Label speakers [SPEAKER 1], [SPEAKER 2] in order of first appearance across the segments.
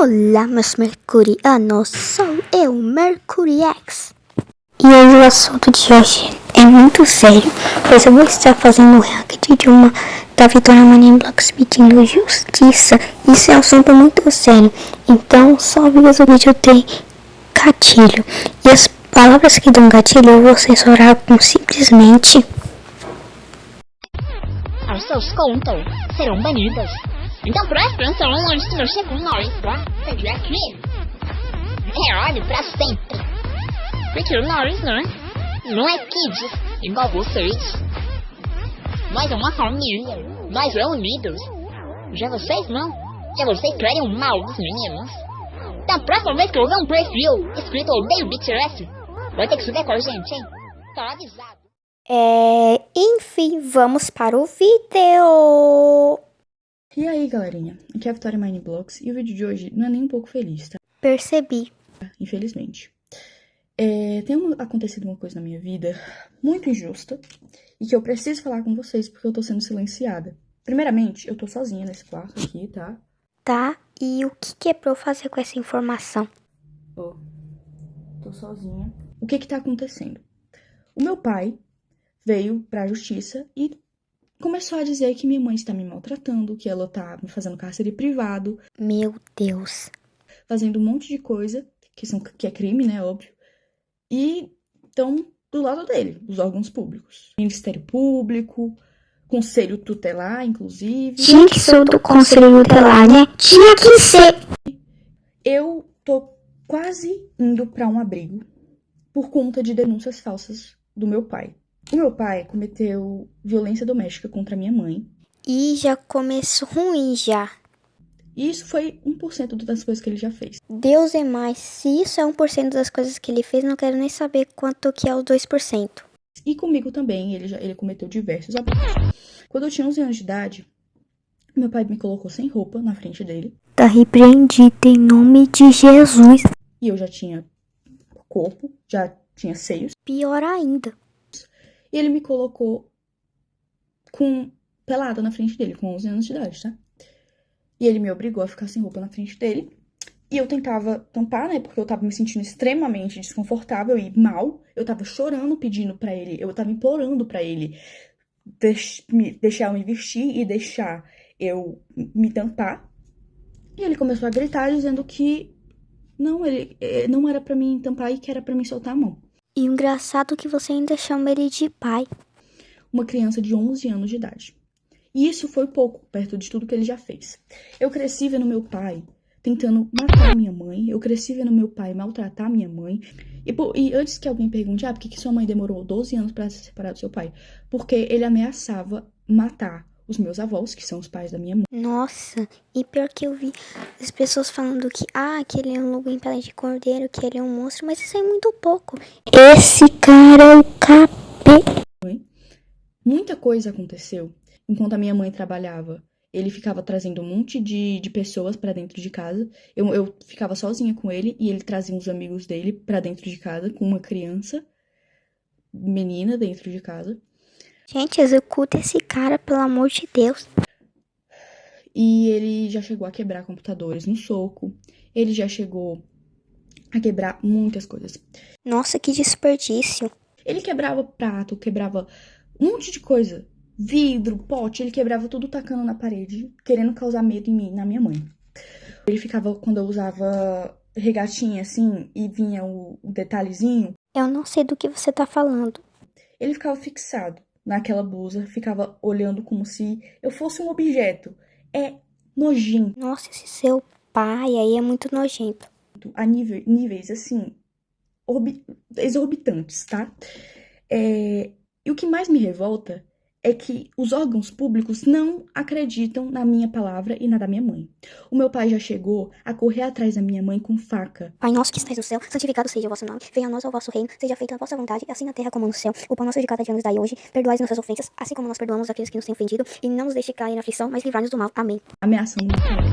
[SPEAKER 1] Olá, meus mercurianos, sou eu, Mercury X. E hoje o assunto de hoje é muito sério, pois eu vou estar fazendo um react de uma da Vitória Moneyblocks pedindo justiça. Isso é um assunto muito sério, então só ver o vídeo tem gatilho. E as palavras que dão gatilho eu vou censurar com simplesmente...
[SPEAKER 2] Os seus contos serão banidos. Então preste atenção antes que meu segundo nariz seja aqui. Olhe pra sempre. Porque o nariz, né? Não é kids igual vocês. Nós é uma família. Nós é unidos. Já vocês não. Já vocês querem o mal dos meninos. Da próxima vez que eu ver um perfil escrito odeio BTS, vai ter que subir com a gente, hein? Tá avisado.
[SPEAKER 1] Enfim, vamos para o vídeo.
[SPEAKER 3] E aí, galerinha, aqui é a Vitória Moneyblocks e o vídeo de hoje não é nem um pouco feliz, tá?
[SPEAKER 1] Percebi.
[SPEAKER 3] Infelizmente. Tem acontecido uma coisa na minha vida muito injusta e que eu preciso falar com vocês porque eu tô sendo silenciada. Primeiramente, eu tô sozinha nesse quarto aqui, tá?
[SPEAKER 1] Tá, e o que é pra eu fazer com essa informação?
[SPEAKER 3] Tô sozinha. O que tá acontecendo? O meu pai veio pra justiça e começou a dizer que minha mãe está me maltratando, que ela tá me fazendo cárcere privado.
[SPEAKER 1] Meu Deus.
[SPEAKER 3] Fazendo um monte de coisa, que é crime, né, óbvio. E estão do lado dele, os órgãos públicos. Ministério Público, Conselho Tutelar, inclusive.
[SPEAKER 1] Tinha que ser do Conselho Tutelar, né? Tinha que ser.
[SPEAKER 3] Eu tô quase indo pra um abrigo por conta de denúncias falsas do meu pai. O meu pai cometeu violência doméstica contra minha mãe.
[SPEAKER 1] E já começou ruim já.
[SPEAKER 3] E isso foi 1% das coisas que ele já fez.
[SPEAKER 1] Deus é mais. Se isso é 1% das coisas que ele fez, não quero nem saber quanto que é os 2%.
[SPEAKER 3] E comigo também, ele cometeu diversos abusos. Quando eu tinha 11 anos de idade, meu pai me colocou sem roupa na frente dele.
[SPEAKER 1] Tá repreendido em nome de Jesus.
[SPEAKER 3] E eu já tinha corpo, já tinha seios.
[SPEAKER 1] Pior ainda.
[SPEAKER 3] E ele me colocou pelada na frente dele, com 11 anos de idade, tá? E ele me obrigou a ficar sem roupa na frente dele. E eu tentava tampar, né? Porque eu tava me sentindo extremamente desconfortável e mal. Eu tava chorando, pedindo pra ele. Eu tava implorando pra ele deixar eu me vestir e deixar eu me tampar. E ele começou a gritar, dizendo que não era pra mim tampar e que era pra mim soltar a mão.
[SPEAKER 1] E o engraçado é que você ainda chama ele de pai.
[SPEAKER 3] Uma criança de 11 anos de idade. E isso foi pouco, perto de tudo que ele já fez. Eu cresci vendo meu pai tentando matar minha mãe. Eu cresci vendo meu pai maltratar minha mãe. E antes que alguém pergunte, por que sua mãe demorou 12 anos pra se separar do seu pai? Porque ele ameaçava matar os meus avós, que são os pais da minha mãe.
[SPEAKER 1] Nossa, e pior que eu vi as pessoas falando que ele é um lobo em pele de cordeiro, que ele é um monstro, mas isso é muito pouco. Esse cara é o capeta.
[SPEAKER 3] Muita coisa aconteceu. Enquanto a minha mãe trabalhava, ele ficava trazendo um monte de pessoas pra dentro de casa. Eu ficava sozinha com ele e ele trazia uns amigos dele pra dentro de casa, com uma criança, menina dentro de casa.
[SPEAKER 1] Gente, executa esse cara, pelo amor de Deus.
[SPEAKER 3] E ele já chegou a quebrar computadores no soco. Ele já chegou a quebrar muitas coisas.
[SPEAKER 1] Nossa, que desperdício.
[SPEAKER 3] Ele quebrava prato, quebrava um monte de coisa. Vidro, pote, ele quebrava tudo tacando na parede, querendo causar medo em mim, na minha mãe. Ele ficava, quando eu usava regatinha assim, e vinha o detalhezinho.
[SPEAKER 1] Eu não sei do que você tá falando.
[SPEAKER 3] Ele ficava fixado naquela blusa, ficava olhando como se eu fosse um objeto. É nojento.
[SPEAKER 1] Nossa, esse seu pai aí é muito nojento.
[SPEAKER 3] A níveis, assim, exorbitantes, tá? E o que mais me revolta é que os órgãos públicos não acreditam na minha palavra e na da minha mãe. O meu pai já chegou a correr atrás da minha mãe com faca.
[SPEAKER 1] Pai nosso que estás no céu, santificado seja o vosso nome. Venha a nós o vosso reino, seja feita a vossa vontade, assim na terra como no céu. O pão nosso de cada dia nos dai hoje, perdoai as nossas ofensas, assim como nós perdoamos aqueles que nos têm ofendido, e não nos deixe cair na aflição, mas livrai-nos do mal. Amém.
[SPEAKER 3] Ameaçando matar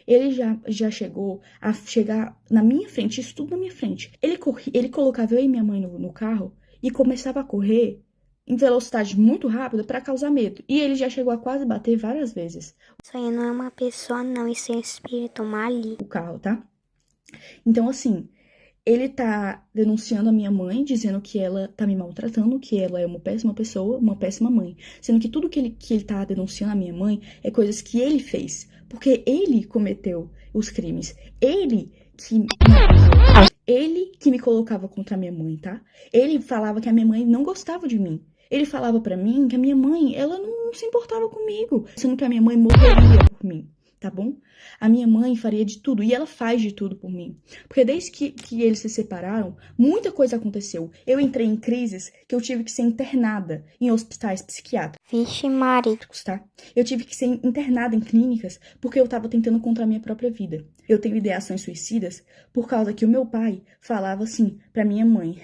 [SPEAKER 3] ele. Ele já chegou a chegar na minha frente, isso tudo na minha frente. Ele colocava eu e minha mãe no carro e começava a correr em velocidade muito rápida para causar medo. E ele já chegou a quase bater várias vezes
[SPEAKER 1] Isso aí não é uma pessoa, não. Isso é um espírito maligno.
[SPEAKER 3] o carro, tá? Então, assim, ele tá denunciando a minha mãe, dizendo que ela tá me maltratando, que ela é uma péssima pessoa, uma péssima mãe. Sendo que tudo que ele tá denunciando a minha mãe é coisas que ele fez. Porque ele cometeu os crimes. Ele que me abusou. Ele que me colocava contra a minha mãe, tá? Ele falava que a minha mãe não gostava de mim. Ele falava pra mim que a minha mãe, ela não se importava comigo. Sendo que a minha mãe morreria por mim, tá bom? A minha mãe faria de tudo, e ela faz de tudo por mim. Porque desde que eles se separaram, muita coisa aconteceu. Eu entrei em crises que eu tive que ser internada em hospitais psiquiátricos,
[SPEAKER 1] Vixe, Maria.
[SPEAKER 3] tá? Eu tive que ser internada em clínicas porque eu tava tentando contra a minha própria vida. Eu tenho ideações suicidas por causa que o meu pai falava assim pra minha mãe: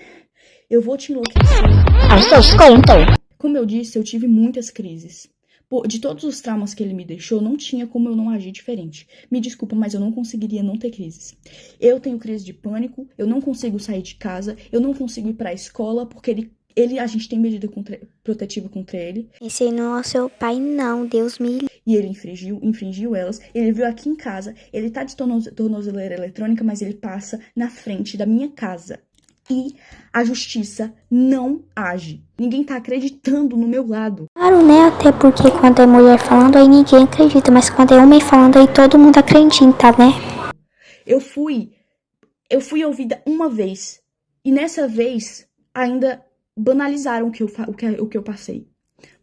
[SPEAKER 3] eu vou te enlouquecer.
[SPEAKER 2] Aos seus contos.
[SPEAKER 3] Como eu disse, eu tive muitas crises. De todos os traumas que ele me deixou, não tinha como eu não agir diferente. Me desculpa, mas eu não conseguiria não ter crises. Eu tenho crise de pânico, eu não consigo sair de casa, eu não consigo ir pra escola, porque a gente tem medida protetiva contra ele.
[SPEAKER 1] Esse aí não é o seu pai, não. Deus me livre.
[SPEAKER 3] E ele infringiu elas. Ele veio aqui em casa, ele tá de tornozeleira eletrônica, mas ele passa na frente da minha casa. E a justiça não age. Ninguém tá acreditando no meu lado.
[SPEAKER 1] Claro, né? Até porque quando é mulher falando, aí ninguém acredita. Mas quando é homem falando, aí todo mundo acredita, né?
[SPEAKER 3] Eu fui ouvida uma vez. E nessa vez, ainda banalizaram o que eu passei.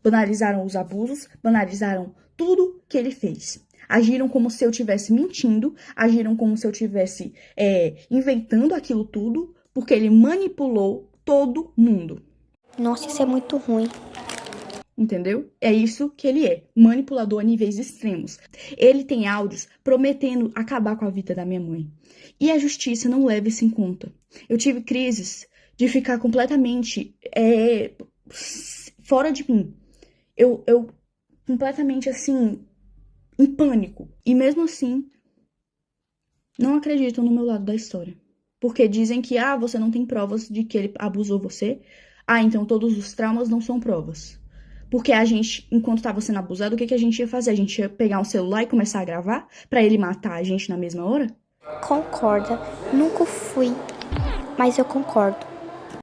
[SPEAKER 3] Banalizaram os abusos, banalizaram tudo que ele fez. Agiram como se eu estivesse mentindo, agiram como se eu estivesse inventando aquilo tudo, porque ele manipulou todo mundo.
[SPEAKER 1] Nossa, isso é muito ruim.
[SPEAKER 3] Entendeu? É isso que ele é, manipulador a níveis extremos. Ele tem áudios prometendo acabar com a vida da minha mãe. E a justiça não leva isso em conta. Eu tive crises de ficar completamente fora de mim. Eu completamente assim, em pânico. E mesmo assim, não acreditam no meu lado da história. Porque dizem que, você não tem provas de que ele abusou você. Então todos os traumas não são provas. Porque a gente, enquanto estava sendo abusado, o que a gente ia fazer? A gente ia pegar um celular e começar a gravar pra ele matar a gente na mesma hora?
[SPEAKER 1] Concorda. Nunca fui, mas eu concordo.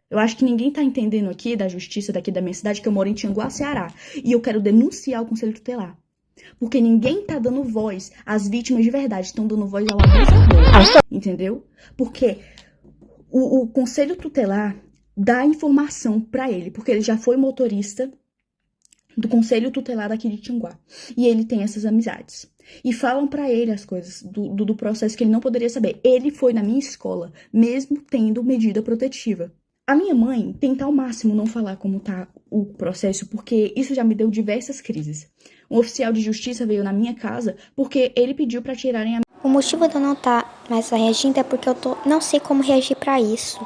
[SPEAKER 3] Eu acho que ninguém tá entendendo aqui da justiça daqui da minha cidade, que eu moro em Tianguá, Ceará. E eu quero denunciar o Conselho Tutelar. Porque ninguém tá dando voz às vítimas de verdade, estão dando voz ao abusador. Entendeu? Porque o Conselho Tutelar dá informação pra ele, porque ele já foi motorista do Conselho Tutelar daqui de Tianguá. E ele tem essas amizades. E falam pra ele as coisas do processo que ele não poderia saber. Ele foi na minha escola, mesmo tendo medida protetiva. A minha mãe tenta ao máximo não falar como tá o processo, porque isso já me deu diversas crises. Um oficial de justiça veio na minha casa porque ele pediu pra tirarem a
[SPEAKER 1] O motivo de eu não estar mais reagindo é porque eu não sei como reagir pra isso.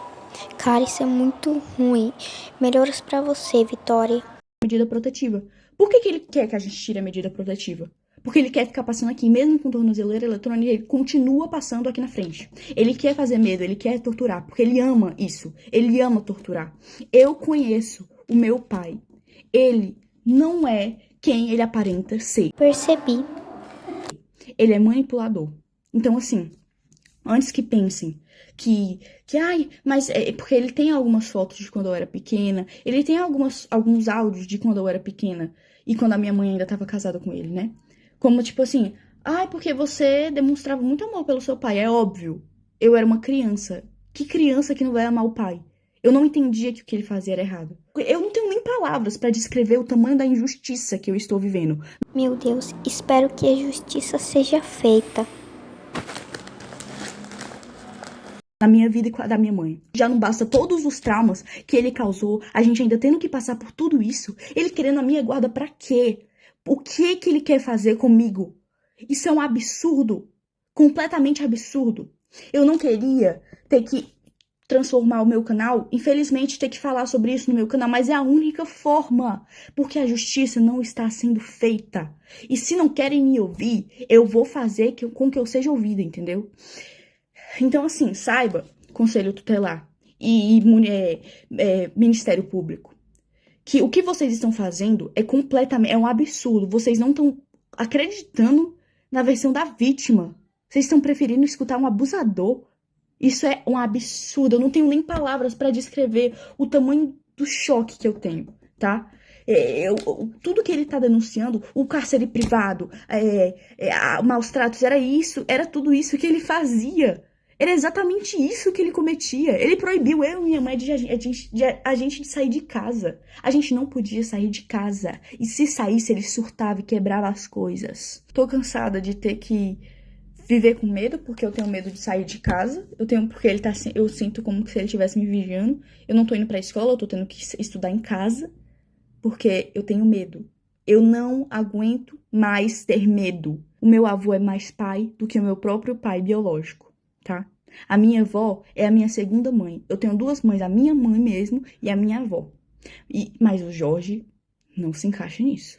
[SPEAKER 1] Cara, isso é muito ruim. Melhoras pra você, Vitória.
[SPEAKER 3] medida protetiva. Por que ele quer que a gente tire a medida protetiva? Porque ele quer ficar passando aqui, mesmo com tornozeleira eletrônica, ele continua passando aqui na frente. Ele quer fazer medo, ele quer torturar, porque ele ama isso. Ele ama torturar. Eu conheço o meu pai. Ele não é quem ele aparenta ser.
[SPEAKER 1] Percebi.
[SPEAKER 3] Ele é manipulador. Então, assim, antes que pensem mas é porque ele tem algumas fotos de quando eu era pequena, ele tem alguns áudios de quando eu era pequena e quando a minha mãe ainda estava casada com ele, né? Como tipo assim, porque você demonstrava muito amor pelo seu pai. É óbvio, eu era uma criança. Que criança que não vai amar o pai? Eu não entendia que o que ele fazia era errado. Eu não tenho nem palavras para descrever o tamanho da injustiça que eu estou vivendo.
[SPEAKER 1] Meu Deus, espero que a justiça seja feita.
[SPEAKER 3] Na minha vida e da minha mãe. Já não basta todos os traumas que ele causou, a gente ainda tendo que passar por tudo isso, ele querendo a minha guarda pra quê? O que ele quer fazer comigo? Isso é um absurdo, completamente absurdo. Eu não queria ter que transformar o meu canal, infelizmente ter que falar sobre isso no meu canal, mas é a única forma, porque a justiça não está sendo feita. E se não querem me ouvir, eu vou fazer com que eu seja ouvida, entendeu? Então, assim, saiba, Conselho Tutelar e Ministério Público, que o que vocês estão fazendo é um absurdo. Vocês não estão acreditando na versão da vítima. Vocês estão preferindo escutar um abusador. Isso é um absurdo. Eu não tenho nem palavras para descrever o tamanho do choque que eu tenho, tá? Tudo que ele tá denunciando, o cárcere privado, maus tratos, era tudo isso que ele fazia. Era exatamente isso que ele cometia. Ele proibiu eu e minha mãe de a gente sair de casa. A gente não podia sair de casa. E se saísse, ele surtava e quebrava as coisas. Tô cansada de ter que viver com medo, porque eu tenho medo de sair de casa. Eu sinto como se ele estivesse me vigiando. Eu não tô indo pra escola, eu tô tendo que estudar em casa, porque eu tenho medo. Eu não aguento mais ter medo. O meu avô é mais pai do que o meu próprio pai biológico. Tá? A minha avó é a minha segunda mãe. Eu tenho duas mães, a minha mãe mesmo e a minha avó. Mas o Jorge não se encaixa nisso.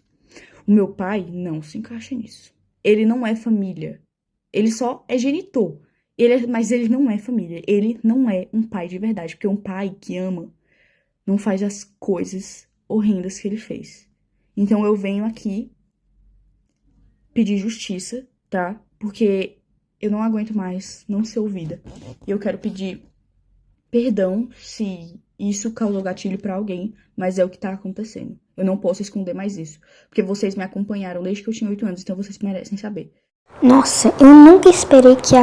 [SPEAKER 3] O meu pai não se encaixa nisso. Ele não é família. Ele só é genitor. Mas ele não é família. Ele não é um pai de verdade. Porque um pai que ama não faz as coisas horrendas que ele fez. Então eu venho aqui pedir justiça, tá? Porque eu não aguento mais não ser ouvida. E eu quero pedir perdão se isso causou gatilho pra alguém, mas é o que tá acontecendo. Eu não posso esconder mais isso. Porque vocês me acompanharam desde que eu tinha 8 anos, então vocês merecem saber.
[SPEAKER 1] Nossa, eu nunca esperei que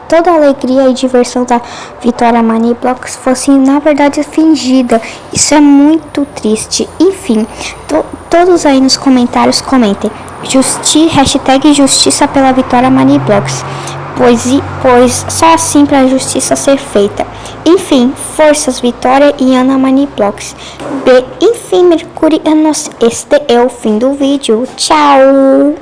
[SPEAKER 1] toda a alegria e diversão da Vitória Moneyblocks fosse, na verdade, fingida. Isso é muito triste. Enfim, todos aí nos comentários comentem. Hashtag justiça pela Vitória Moneyblocks. Pois só assim para a justiça ser feita. Enfim, forças Vitória e Ana Moneyblocks. Enfim, Mercurianos, este é o fim do vídeo. Tchau!